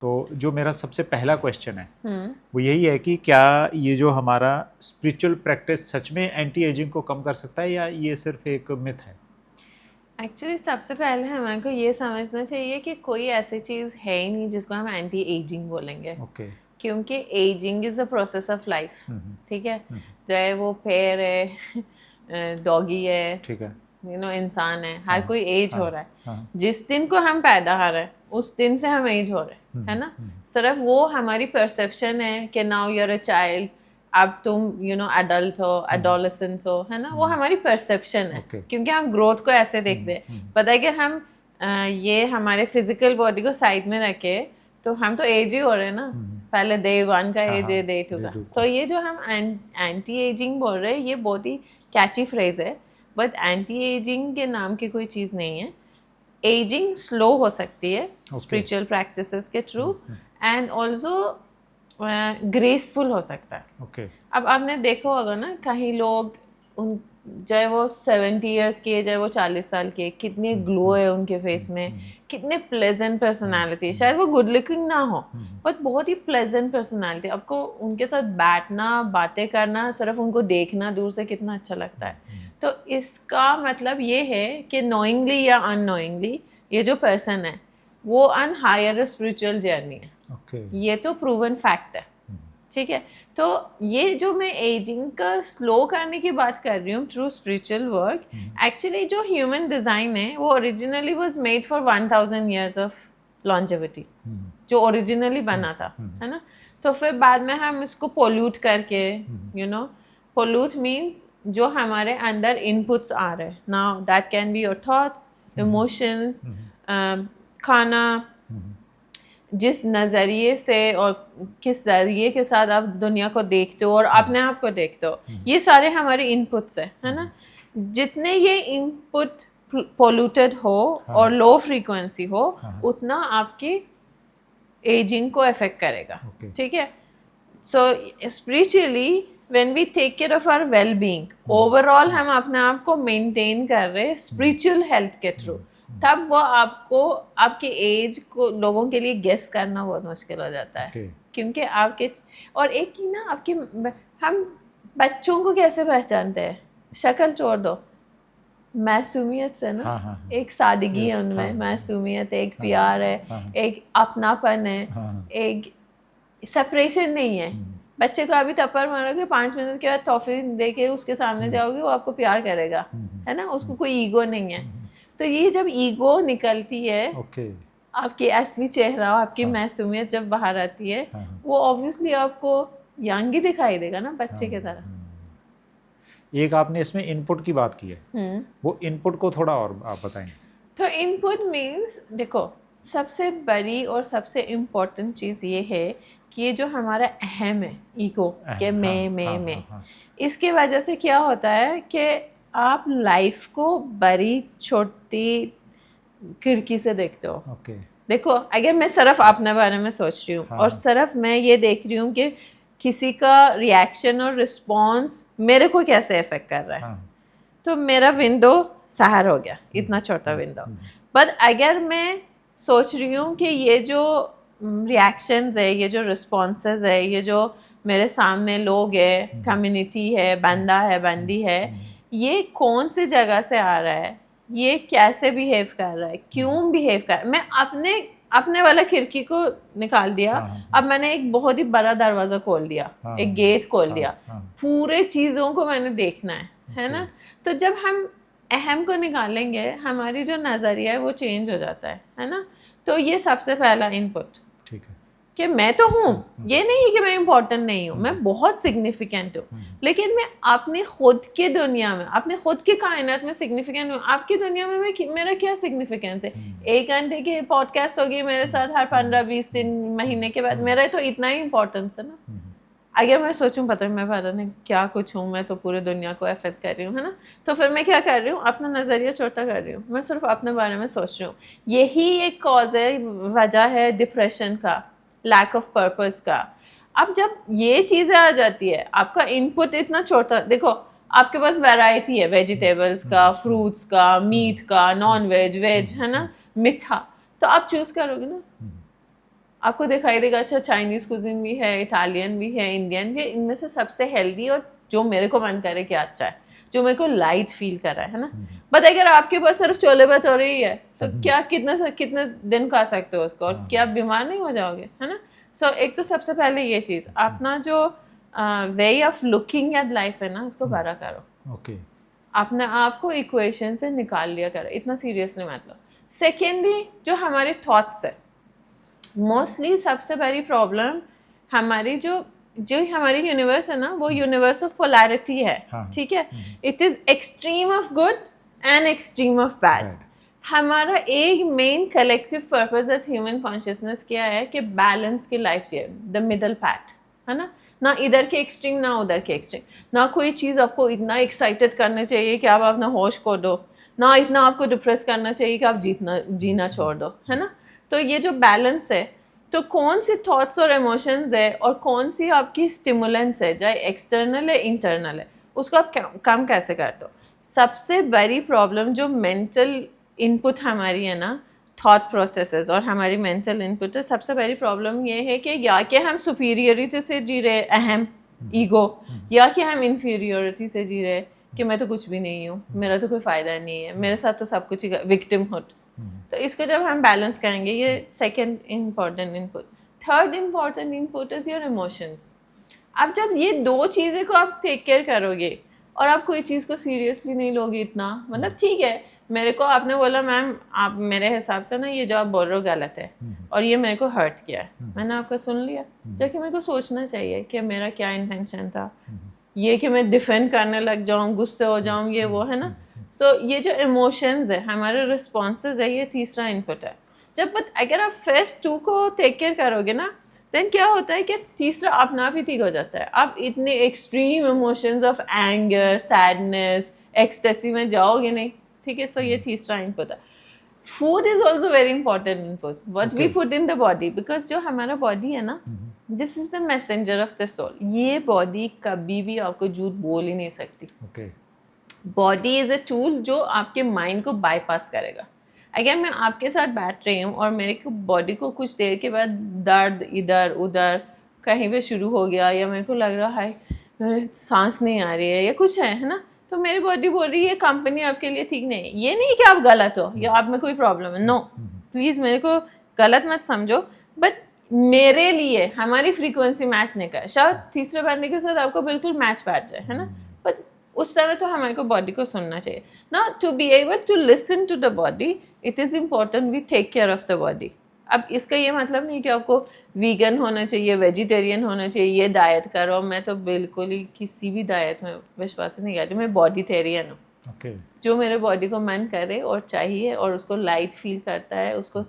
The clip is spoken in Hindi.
तो जो मेरा सबसे पहला क्वेश्चन है वो यही है कि क्या ये जो हमारा स्पिरिचुअल प्रैक्टिस सच में एंटी एजिंग को कम कर सकता है या ये सिर्फ एक मिथ है? एक्चुअली सबसे पहले हमारे को ये समझना चाहिए कि कोई ऐसी चीज़ है ही नहीं जिसको हम एंटी एजिंग बोलेंगे। ओके। क्योंकि ageing is a process of life. ठीक है, चाहे वो पेड़ है, डॉगी है, ठीक है। इंसान है, हर कोई एज हो रहा है। हाँ। जिस दिन को हम पैदा हो रहे हैं उस दिन से हम एज हो रहे हैं, है ना। सिर्फ वो हमारी परसेप्शन है कि now you are a child, अब तुम एडल्ट हो, एडोलेसेंस हो, है ना। वो हमारी परसेप्शन है क्योंकि हम ग्रोथ को ऐसे देखते हैं। पता है कि हम ये हमारे फिजिकल बॉडी को साइड में रखे तो हम तो एज ही हो रहे हैं ना। पहले डे 1 का एज है, डे 2 का। तो ये जो हम एंटी एजिंग बोल रहे हैं ये बहुत ही कैची फ्रेज है, बट एंटी एजिंग के नाम की कोई चीज़ नहीं है। एजिंग स्लो हो सकती है स्पिरिचुअल प्रैक्टिसेस के थ्रू, एंड ऑल्सो ग्रेसफुल हो सकता है। अब आपने देखो होगा ना, कहीं लोग उन चाहे वो 70 ईयर्स के, चाहे वो 40 साल के, कितने ग्लो है उनके फेस में, कितने प्लेजेंट पर्सनालिटी है। शायद वो गुड लुकिंग ना हो बट बहुत ही प्लेजेंट पर्सनालिटी। आपको उनके साथ बैठना, बातें करना, सिर्फ उनको देखना दूर से कितना अच्छा लगता है। तो इसका मतलब ये है कि नोइंगली या अननोइंगली ये जो पर्सन है वो ऑन हायर स्पिरिचुअल जर्नी है। ये तो प्रूवन फैक्ट है। ठीक है, तो ये जो मैं एजिंग का स्लो करने की बात कर रही हूँ थ्रू स्पिरिचुअल वर्क, एक्चुअली जो ह्यूमन डिज़ाइन है वो originally was made for 1000 years of longevity, जो ओरिजिनली बना था, है ना। तो फिर बाद में हम इसको पोल्यूट करके, पोल्यूट मीन्स जो हमारे अंदर इनपुट्स आ रहे हैं, now that can be your thoughts, emotions, खाना, जिस नज़रिए से और किस नज़रिए के साथ आप दुनिया को देखते हो और अपने आप को देखते हो, ये सारे हमारे इनपुट्स है ना। जितने ये इनपुट पोल्यूटेड हो और लो फ्रीक्वेंसी हो उतना आपकी एजिंग को अफेक्ट करेगा। ठीक है, so spiritually when we take care of our well being, overall हम अपने आप को मेंटेन कर रहे हैं स्पिरिचुअल हेल्थ के थ्रू, तब वो आपको आपके एज को लोगों के लिए गेस करना बहुत मुश्किल हो जाता है। क्योंकि आपके और एक ही ना आपके हम बच्चों को कैसे पहचानते हैं, शक्ल छोड़ दो, मासूमियत से ना। एक सादगी है उनमें, मासूमियत है, एक प्यार है, एक अपनापन है, एक सेपरेशन नहीं है। बच्चे को अभी थप्पड़ मारोगे, 5 मिनट के बाद टॉफी दे के उसके सामने जाओगे, वो आपको प्यार करेगा, है ना। उसको कोई ईगो नहीं है। तो ये जब ईगो निकलती है, आपकी असली चेहरा, आपकी मासूमियत जब बाहर आती है, वो ऑब्वियसली आपको यंग ही दिखाई देगा ना, बच्चे की तरह। एक आपने इसमें इनपुट की बात की है, वो इनपुट को थोड़ा और आप बताएंगे? तो इनपुट मीन्स देखो, सबसे बड़ी और सबसे इम्पोर्टेंट चीज़ ये है कि ये जो हमारा अहम है, ईगो के मैं, इसके वजह से क्या होता है कि आप लाइफ को बड़ी छोटी खिड़की से देखते हो। देखो, अगर मैं सिर्फ अपने बारे में सोच रही हूँ और सिर्फ मैं ये देख रही हूँ कि किसी का रिएक्शन और रिस्पॉन्स मेरे को कैसे अफेक्ट कर रहा है, तो मेरा विंडो सहर हो गया, इतना छोटा विंडो। बट अगर मैं सोच रही हूँ कि ये जो रिएक्शंस है, ये जो रिस्पॉन्सेज है, ये जो मेरे सामने लोग है, कम्युनिटी है, बंदा है, बंदी है, ये कौन सी जगह से आ रहा है, ये कैसे बिहेव कर रहा है, क्यों बिहेव कर रहा है, मैं अपने वाला खिड़की को निकाल दिया। अब मैंने एक बहुत ही बड़ा दरवाज़ा खोल दिया, एक गेट खोल दिया, पूरे चीज़ों को मैंने देखना है ना। तो जब हम अहम को निकालेंगे, हमारी जो नज़रिया है वो चेंज हो जाता है ना। तो ये सबसे पहला इनपुट, ठीक है, कि मैं तो हूँ, ये नहीं कि मैं इम्पोर्टेंट नहीं हूँ, मैं बहुत सिग्निफिकेंट हूँ, लेकिन मैं अपने खुद के दुनिया में, अपने खुद के कायनात में सिग्निफिकेंट हूँ। आपकी दुनिया में मेरा क्या सिग्निफिकेंस है? 1 घंटे की पॉडकास्ट होगी मेरे साथ हर 15-20 दिन, महीने के बाद, मेरा तो इतना ही इम्पोर्टेंस है ना। अगर मैं सोचूं पता है मैं पता नहीं क्या कुछ हूँ, मैं तो पूरे दुनिया को अफेक्ट कर रही हूँ, है ना। तो फिर मैं क्या कर रही हूँ, अपना नज़रिया छोटा कर रही हूँ, मैं सिर्फ अपने बारे में सोच रही हूँ। यही एक कॉज है, वजह है डिप्रेशन का, लैक ऑफ पर्पस का। अब जब ये चीज़ें आ जाती है, आपका इनपुट इतना छोटा, देखो आपके पास वैरायटी है, वेजिटेबल्स का, फ्रूट्स का, मीट का, नॉन वेज, वेज, है ना, मीठा, तो आप चूज़ करोगे ना। आपको दिखाई देगा अच्छा चाइनीज़ कुजिन भी है, इटालियन भी है, इंडियन भी है, इनमें से सबसे हेल्दी और जो मेरे को मन करे कि अच्छा है, जो मेरे को लाइट फील कर रहा है ना। बट अगर आपके पास सिर्फ छोले भटूरे ही है तो क्या कितने दिन खा सकते हो उसको, और क्या आप बीमार नहीं हो जाओगे, है ना। सो एक तो सबसे पहले ये चीज़, अपना जो way of looking at life है ना उसको बड़ा करो। ओके, अपने आप को इक्वेशन से निकाल लिया करो, इतना सीरियसली मत लो। सेकेंडली जो हमारे थॉट्स है, मोस्टली सबसे बड़ी प्रॉब्लम हमारी जो जो हमारी यूनिवर्स है ना वो यूनिवर्स ऑफ पोलैरिटी है, हाँ। ठीक है। It is extreme of good and extreme of bad. Bad. हमारा एक main collective purpose as human consciousness क्या है कि बैलेंस की लाइफ चाहिए, द मिडल पैथ, है ना इधर के एक्सट्रीम ना उधर के एक्सट्रीम, ना कोई चीज़ आपको इतना एक्साइटेड करना चाहिए कि आप अपना होश खो दो, ना इतना आपको डिप्रेस करना चाहिए कि आप जीना छोड़ दो, है ना। तो ये जो बैलेंस है, तो कौन सी थॉट्स और इमोशंस है और कौन सी आपकी स्टिमुलेंट्स है, चाहे एक्सटर्नल है इंटरनल है, उसको आप कम कैसे करते हो। सबसे बड़ी प्रॉब्लम जो मेंटल इनपुट हमारी है ना, थॉट प्रोसेसेस और हमारी मेंटल इनपुट है, सबसे बड़ी प्रॉब्लम ये है कि या कि हम सुपीरियरिटी से जी रहे, अहम ईगो, या कि हम इन्फीरियोरिटी से जी रहे कि मैं तो कुछ भी नहीं हूँ, मेरा तो कोई फ़ायदा नहीं है, मेरे साथ तो सब कुछ ही, विक्टिमहुड। तो इसको जब हम बैलेंस करेंगे, ये second important input. Third important input is your emotions. अब जब ये दो चीज़ें को आप टेक केयर करोगे और आप कोई चीज़ को सीरियसली नहीं लोगे इतना, मतलब ठीक है मेरे को आपने बोला मैम आप मेरे हिसाब से ना ये जो आप बोल रहे हो गलत है और ये मेरे को हर्ट किया है, मैंने आपका सुन लिया, जबकि मेरे को सोचना चाहिए कि मेरा क्या इंटेंशन था। ये कि मैं डिफेंड करने लग जाऊँ, गुस्से हो जाऊँ, ये वो, है ना। सो ये जो इमोशंस है, हमारे रिस्पॉन्सेज है, ये तीसरा इनपुट है। जब अगर आप फर्स्ट टू को टेक केयर करोगे ना, देन क्या होता है कि तीसरा अपना आप ही ठीक हो जाता है। आप इतने extreme emotions of anger, sadness, ecstasy में जाओगे नहीं, ठीक है। सो ये तीसरा इनपुट है। Food is also very important input, what we put in the body, because जो हमारा बॉडी है ना, this is the messenger of the soul. ये बॉडी कभी भी आपको झूठ बोल ही नहीं सकती। बॉडी इज अ टूल जो आपके माइंड को बाईपास करेगा। अगर मैं आपके साथ बैठ रही हूँ और मेरे को बॉडी को कुछ देर के बाद दर्द इधर उधर कहीं पे शुरू हो गया, या मेरे को लग रहा है मेरे सांस नहीं आ रही है या कुछ है ना, तो मेरी बॉडी बोल रही है कंपनी आपके लिए ठीक नहीं है। ये नहीं कि आप गलत हो या आप में कोई प्रॉब्लम है, नो प्लीज़ मेरे को गलत मत समझो, बट मेरे लिए हमारी फ्रीक्वेंसी मैच नहीं कर, शायद तीसरे बंदे के साथ आपको बिल्कुल मैच बैठ जाए, है ना, बट उस समय तो हमारे को बॉडी को सुनना चाहिए ना। To be able to listen to the body, it is important we take care of the body. अब इसका ये मतलब नहीं कि आपको वीगन होना चाहिए, वेजिटेरियन होना चाहिए, ये डाइट करो। मैं तो बिल्कुल ही किसी भी डाइट में विश्वास नहीं करती, मैं बॉडीटेरियन हूँ। जो मेरे बॉडी को मन करे और चाहिए और उसको लाइट फील करता है, उसको